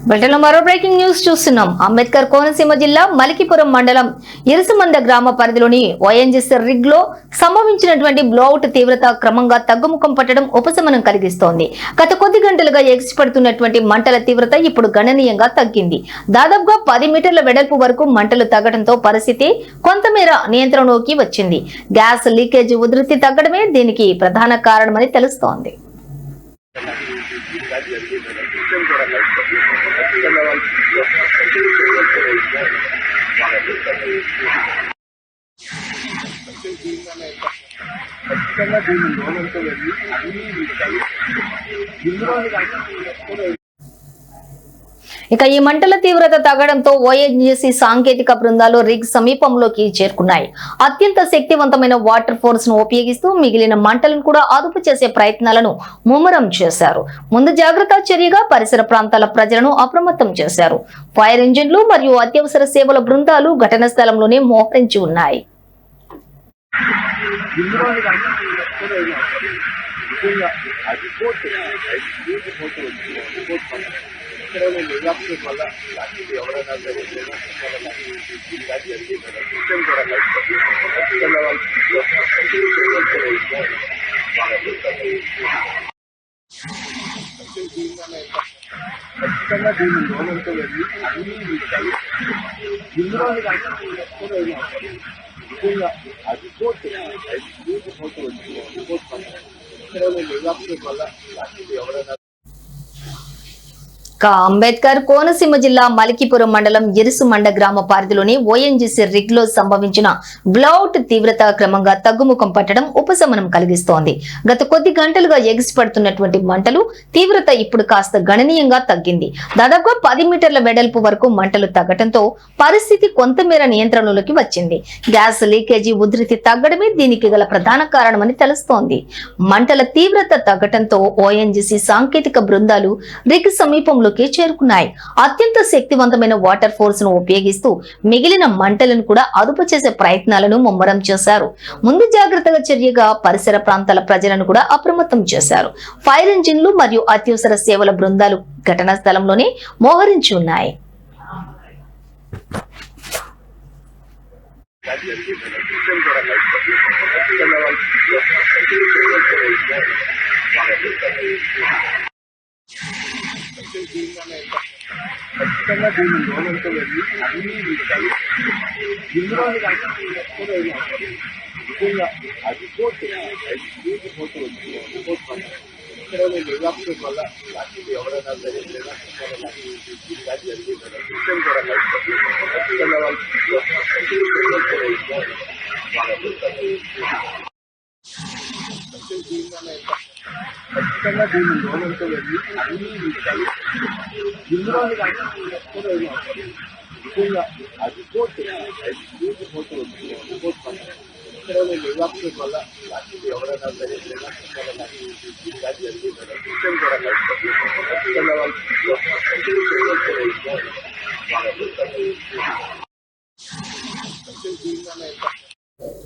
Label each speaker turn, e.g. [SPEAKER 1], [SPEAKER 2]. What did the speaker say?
[SPEAKER 1] బులెటిన్లో మరో breaking news చూస్తున్నాం. అంబేద్కర్ కోనసీమ జిల్లా మలికిపురం మండలం ఇరుసుమంద గ్రామ పరిధిలోని ఓఎన్జీసీ రిగ్ లో సంభవించినటువంటి బ్లోఅవుట్ తీవ్రత క్రమంగా తగ్గుముఖం పట్టడం ఉపశమనం కలిగిస్తోంది. గత కొద్ది గంటలుగా ఎగిసిపడుతున్నటువంటి మంటల తీవ్రత ఇప్పుడు గణనీయంగా తగ్గింది. దాదాపుగా 10 మీటర్ల వెడల్పు వరకు మంటలు తగ్గడంతో పరిస్థితి కొంతమేర నియంత్రణలోకి వచ్చింది. గ్యాస్ లీకేజ్ ఉధృతి తగ్గడమే దీనికి ప్రధాన కారణమని తెలుస్తోంది. ఇక ఈ మంటల తీవ్రత తగ్గడంతో ఓఎన్జీసీ సాంకేతిక బృందాలు రిగ్ సమీపంలోకి చేరుకున్నాయి. అత్యంత శక్తివంతమైన వాటర్ ఫోర్స్ ను ఉపయోగిస్తూ మిగిలిన మంటలను కూడా అదుపు చేసే ప్రయత్నాలను ముమ్మరం చేశారు. ముందు జాగ్రత్త చర్యగా పరిసర ప్రాంతాల ప్రజలను అప్రమత్తం చేశారు. ఫైర్ ఇంజిన్లు మరియు అత్యవసర సేవల బృందాలు ఘటనా స్థలంలోనే మోహరించి ఉన్నాయి. అంబేద్కర్ కోనసీమ జిల్లా మలికిపురం మండలం ఇరుసుమండ గ్రామ పరిధిలోని ఓఎన్జీసీ రిగ్ లో సంభవించిన బ్లౌట్ తీవ్రత క్రమంగా తగ్గుముఖం పట్టడం ఉపశమనం కలిగిస్తోంది. గత కొద్ది గంటలుగా ఎగిసిపడుతున్నటువంటి మంటలు తీవ్రత ఇప్పుడు కాస్త గణనీయంగా తగ్గింది. దాదాపుగా 10 మీటర్ల వెడల్పు వరకు మంటలు తగ్గడంతో పరిస్థితి కొంతమేర నియంత్రణలోకి వచ్చింది. గ్యాస్ లీకేజీ ఉధృతి తగ్గడమే దీనికి గల ప్రధాన కారణమని తెలుస్తోంది. మంటల తీవ్రత తగ్గడంతో ఓఎన్జీసీ సాంకేతిక బృందాలు రిగ్ సమీపంలో చేరుకున్నాయి. అత్యంత శక్తివంతమైన వాటర్ ఫోర్స్ ను ఉపయోగిస్తూ మిగిలిన మంటలను కూడా అదుపు చేసే ప్రయత్నాలను ముమ్మరం చేశారు. ముందు జాగ్రత్తగా చర్యగా పరిసర ప్రాంతాల ప్రజలను కూడా అప్రమత్తం చేశారు. ఫైర్ ఇంజిన్లు మరియు అత్యవసర సేవల బృందాలు ఘటనా స్థలంలోనే మోహరించి ఉన్నాయి.